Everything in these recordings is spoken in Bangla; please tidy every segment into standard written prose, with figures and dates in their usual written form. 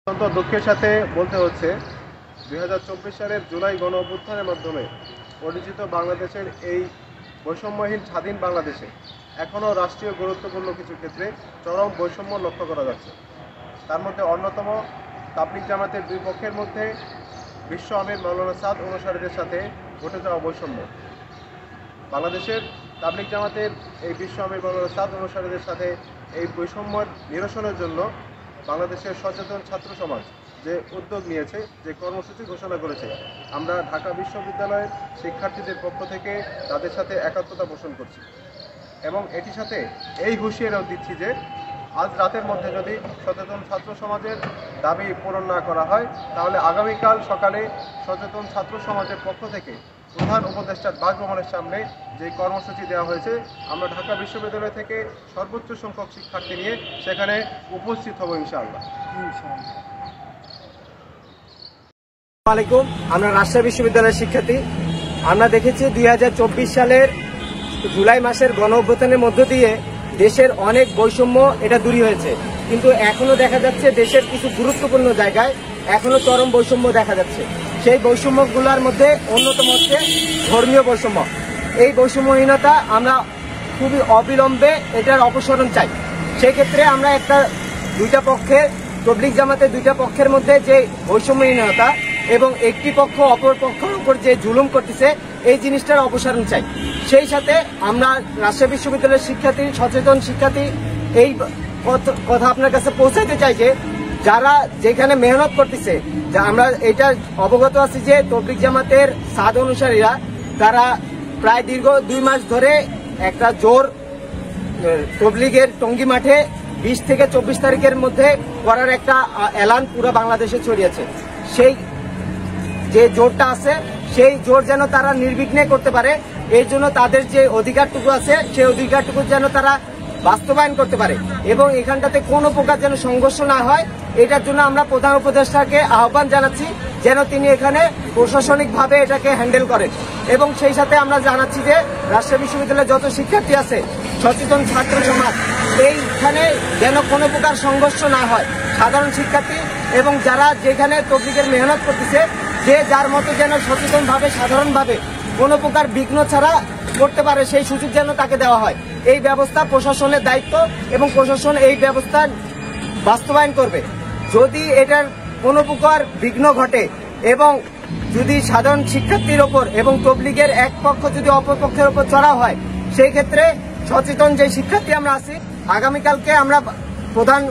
অত্যন্ত দুঃখের সাথে বলতে হচ্ছে 2024 সালের জুলাই গণ অভ্যুত্থানের মাধ্যমে পরিচিত বাংলাদেশের এই বৈষম্যহীন স্বাধীন বাংলাদেশে এখনও রাষ্ট্রীয় গুরুত্বপূর্ণ কিছু ক্ষেত্রে চরম বৈষম্য লক্ষ্য করা যাচ্ছে। তার মধ্যে অন্যতম তাবলিগ জামাতের দুই পক্ষের মধ্যে বিশ্ব আমির মাওলানা সাদ অনুসারীদের সাথে ঘটে যাওয়া বৈষম্য। বাংলাদেশের তাবলিগ জামাতের এই বিশ্ব আমির মাওলানা সাদ অনুসারীদের সাথে এই বৈষম্যের নিরসনের জন্য বাংলাদেশের সচেতন ছাত্র সমাজ যে উদ্যোগ নিয়েছে, যে কর্মসূচি ঘোষণা করেছে, আমরা ঢাকা বিশ্ববিদ্যালয়ের শিক্ষার্থীদের পক্ষ থেকে তাদের সাথে একাত্মতা পোষণ করছি এবং এটির সাথে এই হুঁশিয়ারিও দিচ্ছি যে আজ রাতের মধ্যে যদি সচেতন ছাত্র সমাজের দাবি পূরণ না করা হয় তাহলে আগামীকাল সকালে সচেতন ছাত্র সমাজের পক্ষ থেকে প্রধান উপদেষ্টার বাসভবনের সামনে যে কর্মসূচি দেওয়া হয়েছে, আমরা ঢাকা বিশ্ববিদ্যালয় থেকে সর্বোচ্চ সংখ্যক শিক্ষার্থী নিয়ে সেখানে উপস্থিত হব ইনশাআল্লাহ। আসসালামু আলাইকুম। আমরা রাজশাহী বিশ্ববিদ্যালয়ের শিক্ষার্থী। আমরা দেখেছি 2024 সালের জুলাই মাসের গণ অভ্যুত্থানের মধ্য দিয়ে দেশের অনেক বৈষম্য এটা দূর হয়েছে, কিন্তু এখনো দেখা যাচ্ছে দেশের কিছু গুরুত্বপূর্ণ জায়গায় এখনো চরম বৈষম্য দেখা যাচ্ছে। সেই বৈষম্যগুলোর মধ্যে অন্যতম হচ্ছে ধর্মীয় বৈষম্য। এই বৈষম্যহীনতা আমরা খুবই অবিলম্বে এটার অপসারণ চাই। সেই ক্ষেত্রে আমরা দুইটা পক্ষের তাবলিগ জামাতের দুইটা পক্ষের মধ্যে যে বৈষম্যহীনতা এবং একটি পক্ষ অপর পক্ষের উপর যে জুলুম করতেছে এই জিনিসটার অপসারণ চাই। সেই সাথে আমরা রাজশাহী বিশ্ববিদ্যালয়ের শিক্ষার্থী, সচেতন শিক্ষার্থী এই কথা আপনার কাছে পৌঁছাতে চাই যে যারা যেখানে মেহনত করতেছে, আমরা এটা অবগত আছি যে তাবলিগ জামাতের সাদ অনুসারীরা তারা প্রায় দীর্ঘ 2 মাস ধরে একটা জোর তাবলিগের টঙ্গী মাঠে 20 থেকে 24 তারিখের মধ্যে করার একটা এলান পুরো বাংলাদেশে ছড়িয়েছে। সেই যে জোরটা আছে সেই জোর যেন তারা নির্বিঘ্নে করতে পারে, এই জন্য তাদের যে অধিকারটুকু আছে সেই অধিকারটুকু যেন তারা বাস্তবায়ন করতে পারে এবং এখানটাতে কোনো প্রকার যেন সংঘর্ষ না হয়, এটার জন্য আমরা প্রধান উপদেষ্টাকে আহ্বান জানাচ্ছি যেন তিনি এখানে প্রশাসনিকভাবে এটাকে হ্যান্ডেল করেন। এবং সেই সাথে আমরা জানাচ্ছি যে রাজশাহী বিশ্ববিদ্যালয়ের যত শিক্ষার্থী আছে, সচেতন ছাত্র সমাজ, এইখানে যেন কোনো প্রকার সংঘর্ষ না হয়। সাধারণ শিক্ষার্থী এবং যারা যেখানে তাবলিগের মেহনত করতেছে যে যার মতো যেন সচেতনভাবে সাধারণভাবে কোনো প্রকার বিঘ্ন ছাড়া করতে পারে সেই সুযোগ যেন তাকে দেওয়া হয়। এই ব্যবস্থা প্রশাসনের দায়িত্ব এবং প্রশাসন এই ব্যবস্থা বাস্তবায়ন করবে। যদি এটার কোনো প্রকার বিঘ্ন ঘটে এবং যদি সাধারণ শিক্ষার্থীর ওপর এবং তাবলিগের এক পক্ষ যদি অপর পক্ষের ওপর চড়া হয়, সেই ক্ষেত্রে সচেতন যে শিক্ষার্থী আমরা আছি আগামীকালকে আমরা প্রধান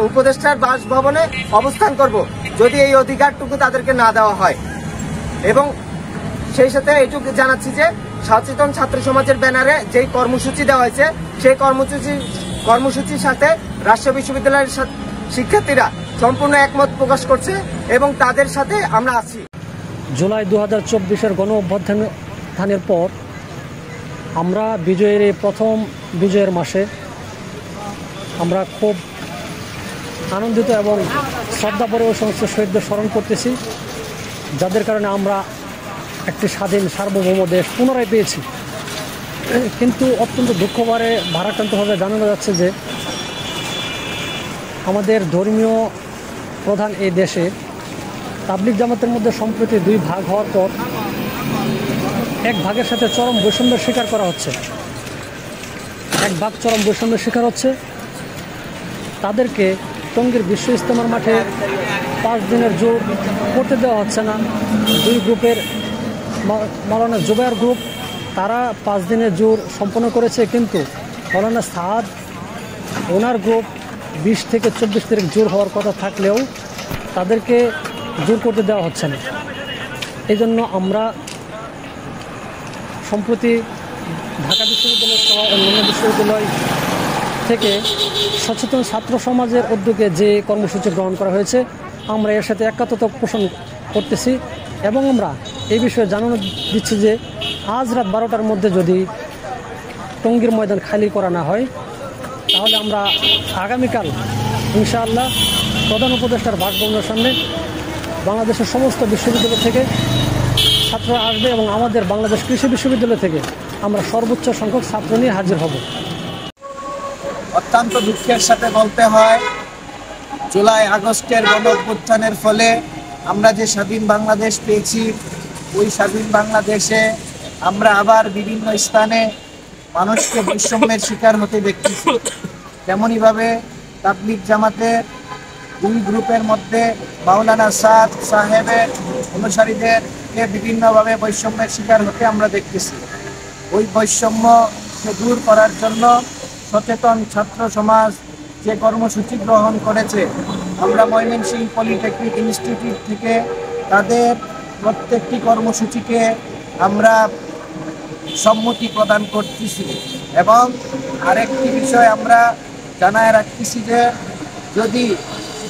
উপদেষ্টার বাসভবনে অবস্থান করব যদি এই অধিকারটুকু তাদেরকে না দেওয়া হয়। এবং সেই সাথে এইটুকু জানাচ্ছি যে সচেতন ছাত্র সমাজের ব্যানারে যেই কর্মসূচি দেওয়া হয়েছে সেই কর্মসূচির সাথে রাজশাহী বিশ্ববিদ্যালয়ের শিক্ষার্থীরা সম্পূর্ণ একমত প্রকাশ করছে এবং তাদের সাথে আমরা আছি। জুলাই 2024-এর গণ অভ্যুত্থানের পর আমরা বিজয়ের এই প্রথম বিজয়ের মাসে আমরা খুব আনন্দিত এবং শ্রদ্ধাভরে ওই সমস্ত শহীদদের স্মরণ করতেছি, যাদের কারণে আমরা একটি স্বাধীন সার্বভৌম দেশ পুনরায় পেয়েছি। কিন্তু অত্যন্ত দুঃখভরে ভারাক্রান্তভাবে জানানো যাচ্ছে যে আমাদের ধর্মীয় প্রধান এই দেশে তাবলিগ জামাতের মধ্যে সম্প্রতি 2 ভাগ হওয়ার পর এক ভাগের সাথে চরম বৈষম্যের শিকার করা হচ্ছে। এক ভাগ চরম বৈষম্যের শিকার হচ্ছে, তাদেরকে টঙ্গীর বিশ্ব ইজতেমার মাঠে 5 দিনের জোর করতে দেওয়া হচ্ছে না। 2 গ্রুপের মাওলানা জুবায়ের গ্রুপ তারা 5 দিনের জোর সম্পন্ন করেছে, কিন্তু মাওলানা সাদ ওনার গ্রুপ 20 থেকে 24 তারিখ জোর হওয়ার কথা থাকলেও তাদেরকে জোর করতে দেওয়া হচ্ছে না। এই জন্য আমরা সম্প্রতি ঢাকা বিশ্ববিদ্যালয় সহ অন্যান্য বিশ্ববিদ্যালয় থেকে সচেতন ছাত্র সমাজের উদ্যোগে যে কর্মসূচি গ্রহণ করা হয়েছে আমরা এর সাথে একাত্মতা পোষণ করতেছি এবং আমরা এই বিষয়ে জানানো দিচ্ছি যে আজ রাত 12টার মধ্যে যদি টঙ্গীর ময়দান খালি করা না হয় তাহলে আমরা আগামীকাল ইনশাআল্লাহ প্রধান উপদেষ্টার বাসভবনের সামনে বাংলাদেশের সমস্ত বিশ্ববিদ্যালয় থেকে ছাত্ররা আসবে এবং আমাদের বাংলাদেশ কৃষি বিশ্ববিদ্যালয় থেকে আমরা সর্বোচ্চ সংখ্যক ছাত্র নিয়ে হাজির হব। অত্যন্ত দুঃখের সাথে বলতে হয় জুলাই আগস্টের গণ অভ্যুত্থানের ফলে আমরা যে স্বাধীন বাংলাদেশ পেয়েছি, ওই স্বাধীন বাংলাদেশে আমরা আবার বিভিন্ন স্থানে মানুষকে বৈষম্যের শিকার হতে দেখতেছি। তেমনইভাবে তাবলিগ জামাতের দুই গ্রুপের মধ্যে মাওলানা সাদ সাহেবের অনুসারীদেরকে বিভিন্নভাবে বৈষম্যের শিকার হতে আমরা দেখতেছি। ওই বৈষম্যকে দূর করার জন্য সচেতন ছাত্র সমাজ যে কর্মসূচি গ্রহণ করেছে, আমরা ময়মনসিংহ পলিটেকনিক ইনস্টিটিউট থেকে তাদের প্রত্যেকটি কর্মসূচিকে আমরা সম্মতি প্রদান করতেছি। এবং আরেকটি বিষয় আমরা জানায় রাখতেছি যে যদি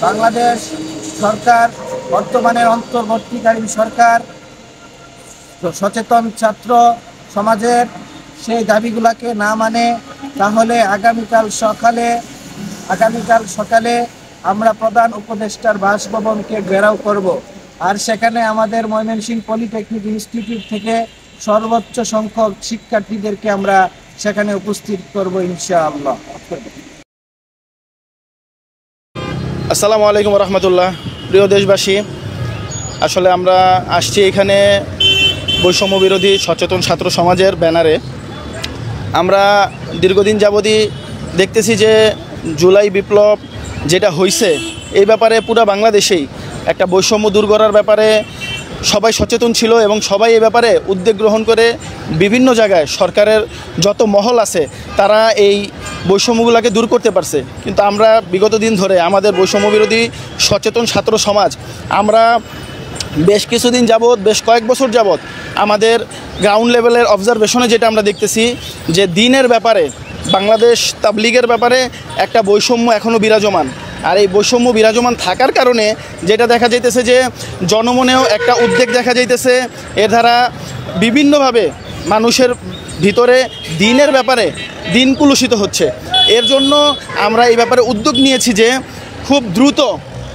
বাংলাদেশ সরকার, বর্তমানের অন্তর্বর্তীকালীন সরকার সচেতন ছাত্র সমাজের সেই দাবিগুলোকে না মানে, তাহলে আগামীকাল সকালে আমরা প্রধান উপদেষ্টার বাসভবনকে ঘেরাও করব। আর সেখানে আমাদের ময়মনসিংহ পলিটেকনিক ইনস্টিটিউট থেকে সর্বোচ্চ সংখ্যক শিক্ষার্থীদেরকে আমরা সেখানে উপস্থিত করব ইনশাআল্লাহ। আসসালামু আলাইকুম রহমতুল্লাহ। প্রিয় দেশবাসী, আসলে আমরা আসছি এখানে বৈষম্য বিরোধী সচেতন ছাত্র সমাজের ব্যানারে। আমরা দীর্ঘদিন যাবতই দেখতেছি যে জুলাই বিপ্লব যেটা হয়েছে, এই ব্যাপারে পুরো বাংলাদেশেই একটা বৈষম্য দূর করার ব্যাপারে সবাই সচেতন ছিল এবং সবাই এই ব্যাপারে উদ্যোগ গ্রহণ করে বিভিন্ন জায়গায় সরকারের যত মহল আছে তারা এই বৈষম্যগুলোকে দূর করতে পারছে। কিন্তু আমরা বিগত দিন ধরে আমাদের বৈষম্য বিরোধী সচেতন ছাত্র সমাজ আমরা বেশ কিছুদিন যাবৎ, বেশ কয়েক বছর যাবৎ আমাদের গ্রাউন্ড লেভেলের অবজারভেশনে যেটা আমরা দেখতেছি যে দিনের ব্যাপারে, বাংলাদেশ তাবলিগের ব্যাপারে একটা বৈষম্য এখনও বিরাজমান। আর এই বৈষম্য বিরাজমান থাকার কারণে যেটা দেখা যাইতেছে যে জনমনেও একটা উদ্বেগ দেখা যাইতেছে, এর দ্বারা বিভিন্নভাবে মানুষের ভিতরে দিনের ব্যাপারে দিন কুলুষিত হচ্ছে। এর জন্য আমরা এই ব্যাপারে উদ্যোগ নিয়েছি যে খুব দ্রুত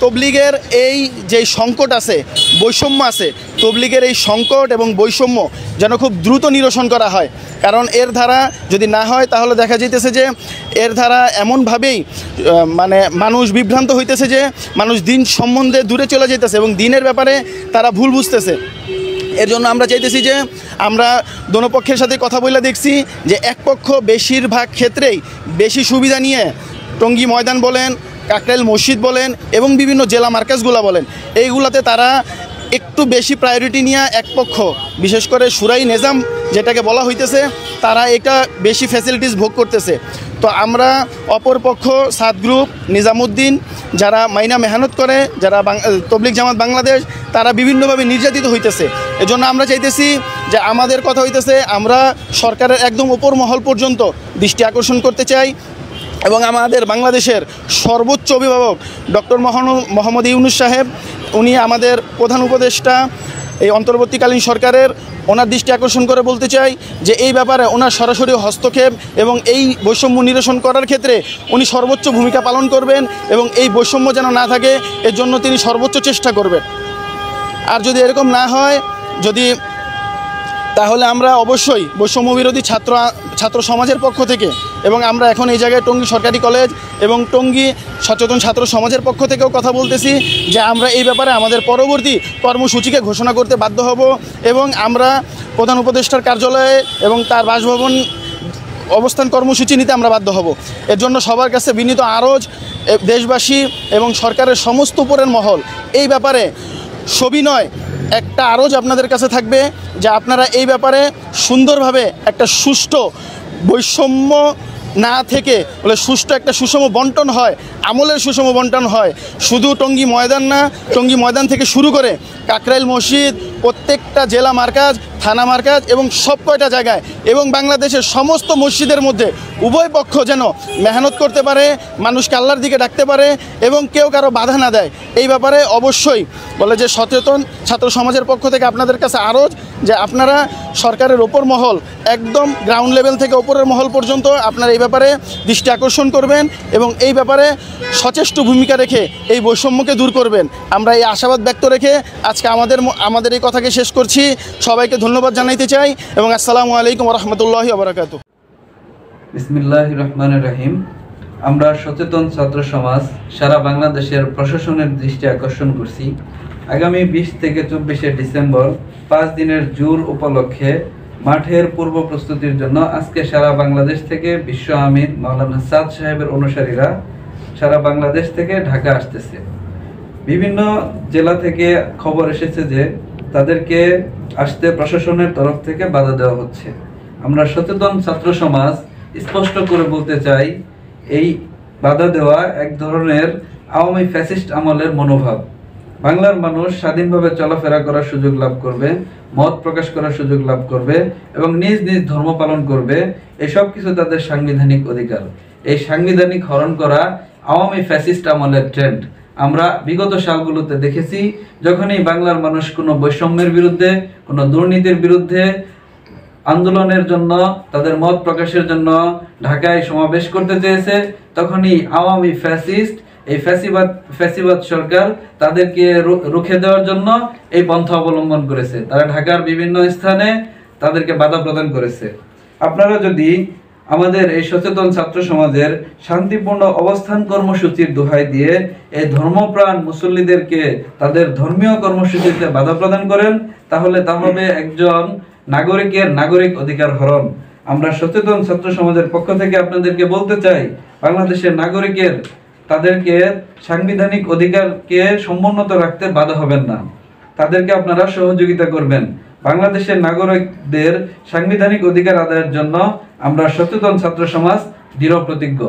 তবলিগের এই যে সংকট আছে, বৈষম্য আছে, তবলিগের এই সংকট এবং বৈষম্য যেন খুব দ্রুত নিরসন করা হয়। কারণ এর ধারা যদি না হয় তাহলে দেখা যাইতেছে যে এর ধারা এমনভাবেই মানে মানুষ বিভ্রান্ত হইতেছে যে মানুষ দিন সম্বন্ধে দূরে চলে যেতেছে এবং দিনের ব্যাপারে তারা ভুল বুঝতেছে। এর জন্য আমরা চাইতেছি যে আমরা দোনো পক্ষের সাথে কথা বলে দেখছি যে এক পক্ষ বেশিরভাগ ক্ষেত্রেই বেশি সুবিধা নিয়ে টঙ্গী ময়দান বলেন, কাকরাইল মসজিদ বলেন এবং বিভিন্ন জেলা মার্কাজগুলো বলেন, এইগুলাতে তারা একটু বেশি প্রায়োরিটি নিয়ে এক পক্ষ, বিশেষ করে সুরাই নিজাম যেটাকে বলা হইতেছে, তারা এটা বেশি ফ্যাসিলিটিস ভোগ করতেছে। তো আমরা অপর পক্ষ সাত গ্রুপ, নিজামুদ্দিন, যারা মাইনা মেহনত করে, যারা তবলিগ জামাত বাংলাদেশ, তারা বিভিন্নভাবে নির্যাতিত হইতেছে। এজন্য আমরা চাইতেছি যে আমাদের কথা হইতেছে আমরা সরকারের একদম উপর মহল পর্যন্ত দৃষ্টি আকর্ষণ করতে চাই এবং আমাদের বাংলাদেশের সর্বোচ্চ অভিভাবক ডক্টর মোহাম্মদ ইউনূস সাহেব, উনি আমাদের প্রধান উপদেষ্টা এই অন্তর্বর্তীকালীন সরকারের, ওনার দৃষ্টি আকর্ষণ করে বলতে চাই যে এই ব্যাপারে ওনার সরাসরি হস্তক্ষেপ এবং এই বৈষম্য নিরসন করার ক্ষেত্রে উনি সর্বোচ্চ ভূমিকা পালন করবেন এবং এই বৈষম্য যেন না থাকে এর জন্য তিনি সর্বোচ্চ চেষ্টা করবেন। আর যদি এরকম না হয় তাহলে আমরা অবশ্যই বৈষম্য বিরোধী ছাত্র সমাজের পক্ষ থেকে এবং আমরা এখন এই জায়গায় টঙ্গী সরকারি কলেজ এবং টঙ্গী সচেতন ছাত্র সমাজের পক্ষ থেকেও কথা বলতেছি যে আমরা এই ব্যাপারে আমাদের পরবর্তী কর্মসূচিকে ঘোষণা করতে বাধ্য হব এবং আমরা প্রধান উপদেষ্টার কার্যালয়ে এবং তার বাসভবন অবস্থান কর্মসূচি নিতে আমরা বাধ্য হব। এর জন্য সবার কাছে বিনীত আরজ, দেশবাসী এবং সরকারের সমস্ত উপরের মহল এই ব্যাপারে সবিনয় একটা আরজ আপনাদের কাছে থাকবে যে আপনারা এই ব্যাপারে সুন্দরভাবে একটা সুষ্ঠু বৈষম্য না থেকে বলে সুষ্ঠু একটা সুষম বন্টন হয়, আমলের সুষম বন্টন হয়। শুধু টঙ্গী ময়দান না, টঙ্গী ময়দান থেকে শুরু করে কাকরাইল মসজিদ, প্রত্যেকটা জেলা মার্কাজ, থানা মার্কাজ এবং সব কয়টা জায়গায় এবং বাংলাদেশের সমস্ত মসজিদের মধ্যে উভয় পক্ষ যেন মেহনত করতে পারে, মানুষকে আল্লাহর দিকে ডাকতে পারে এবং কেউ কারো বাধা না দেয়। এই ব্যাপারে অবশ্যই বলে যে সচেতন ছাত্র সমাজের পক্ষ থেকে আপনাদের কাছে আরজ যে আপনারা সরকারের ওপর মহল, একদম গ্রাউন্ড লেভেল থেকে ওপরের মহল পর্যন্ত আপনারা এই ব্যাপারে দৃষ্টি আকর্ষণ করবেন এবং এই ব্যাপারে সচেষ্ট ভূমিকা রেখে এই বৈষম্যকে দূর করবেন। আমরা এই আশাবাদ ব্যক্ত রেখে আজকে আমাদের এই কথাকে শেষ করছি। সবাইকে ধন্যবাদ জানাইতে চাই এবং আসসালামু আলাইকুম ওয়া রাহমাতুল্লাহি ওয়া বারাকাতুহু। বিসমিল্লাহির রহমানির রহিম। আমরা সচেতন ছাত্র সমাজ সারা বাংলাদেশের প্রশাসনের দৃষ্টি আকর্ষণ করছি। আগামী 20 থেকে 24শে ডিসেম্বর 5 দিনের জুর উপলক্ষে মাঠের পূর্ব প্রস্তুতির জন্য আজকে সারা বাংলাদেশ থেকে বিশ্ব আমির মাওলানা সাদ সাহেবের অনুসারীরা সারা বাংলাদেশ থেকে ঢাকা আসতেছে। বিভিন্ন জেলা থেকে খবর এসেছে যে তাদেরকে আসতে প্রশাসনের তরফ থেকে বাধা দেওয়া হচ্ছে। আমরা সচেতন ছাত্র সমাজ স্পষ্ট করে বলতে চাই, এই বাধা দেওয়া এক ধরনের আওয়ামী ফ্যাসিস্ট আমলের মনোভাব। বাংলার মানুষ স্বাধীনভাবে চলাফেরা করার সুযোগ লাভ করবে, মত প্রকাশ করার সুযোগ লাভ করবে এবং নিজ নিজ ধর্ম পালন করবে, এসব কিছু তাদের সাংবিধানিক অধিকার। এই সাংবিধানিক হরণ করা আওয়ামী ফ্যাসিস্ট আমলের ট্রেন্ড আমরা বিগত সালগুলোতে দেখেছি। যখনই বাংলার মানুষ কোনো বৈষম্যের বিরুদ্ধে, কোনো দুর্নীতির বিরুদ্ধে আন্দোলনের জন্য, তাদের মত প্রকাশের জন্য ঢাকায় সমাবেশ করতে চেয়েছে, তখনই আওয়ামী ফ্যাসিস্ট, এই ফ্যাসিবাদ সরকার তাদেরকে রুখে দেওয়ার জন্য এই পন্থা অবলম্বন করেছে। তারা ঢাকার বিভিন্ন স্থানে তাদেরকে বাধা প্রদান করেছে। আপনারা যদি আমাদের এই সচেতন ছাত্র সমাজের শান্তিপূর্ণ অবস্থান কর্মসূচির দোহাই দিয়ে এই ধর্মপ্রাণ মুসল্লিদেরকে তাদের ধর্মীয় কর্মসূচিতে বাধা প্রদান করেন, তাহলে তা হবে একজন নাগরিকের নাগরিক অধিকার হরণ। আমরা সচেতন ছাত্র সমাজের পক্ষ থেকে আপনাদেরকে বলতে চাই, বাংলাদেশের নাগরিকের তাদেরকে সাংবিধানিক অধিকারকে সমুন্নত রাখতে বাধা হবেন না, তাদেরকে আপনারা সহযোগিতা করবেন। বাংলাদেশের নাগরিকদের সাংবিধানিক অধিকার আদায়ের জন্য আমরা সচেতন ছাত্র সমাজ দৃঢ় প্রতিজ্ঞ।